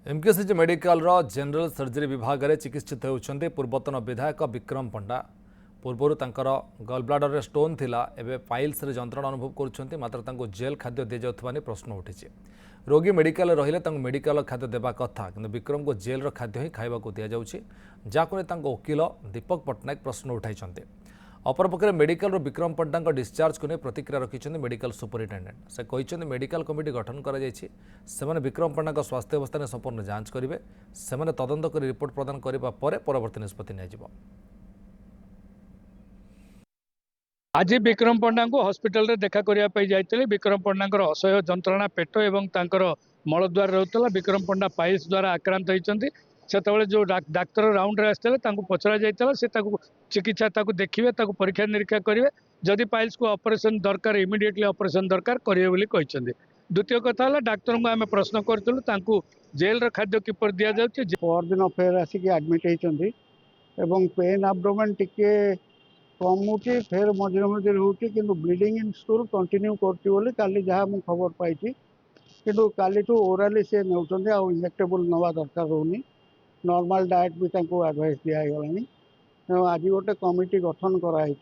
MKCG medical general surgery विभाग में चिकित्सित होती पूर्वतन विधायक विक्रम पंडा। पूर्वर गलब्लाडर रे स्टोन थिला एबे पाइल्स रे जंत्रणा अनुभव करुछंती मात्र तांको जेल खाद्य दि जाउथबानी प्रश्न उठिछि। रोगी मेडिकल रहिले तांको मेडिकल खाद्य देबा कथा किंतु विक्रम को जेल रो खाद्य ही खाइबाकू दिया जाउछि जाको तांको वकील दीपक पट्टनायक प्रश्न उठाइछंती। अपरपक्षे मेडिकल विक्रम पंडा डिस्चार्ज को नहीं प्रतिक्रिया रखिंट मेडिकल सुपरिटेडेंट से कहते मेडिकल कमिटी गठन कर विक्रम पंडा स्वास्थ्य अवस्था में संपूर्ण जांच करेंगे से तदंत कर रिपोर्ट प्रदान करने परवर्त निष्पत्ति निया। आज विक्रम पंडा को हॉस्पिटल रे देखा करने जाते विक्रम पंडा असह्य जंत्रणा पेट एवं मलद्वार रोला। विक्रम पंडा पाइल्स द्वारा आक्रांत होती से जो डाक्तर राउंड रे आसते पचरा जाता से चिकित्सा देखिए परीक्षा निरीक्षा करेंगे जदि पाइल्स को ऑपरेशन दरकार इमिडिएटली ऑपरेशन दरकार करेंगे बोली कहते। द्वितीय कथा है डाक्तर को आम प्रश्न करूँ जेल खाद्य किपर दि जाए परदिन फेर आसिक आडमिट होती पेन एब्डोमेन टिके कमुची फेर मझे मझे होती कि ब्लीडिंग इन स्टूल कंटिन्यू कर जहाँ मुझे खबर पाई किंतु काली ओराली से नौकरी इंजेक्टेबल नवा दरकार होनी नॉर्मल डाएट भी एडवाइस दिगला। आज गोटे कमिटी गठन कराई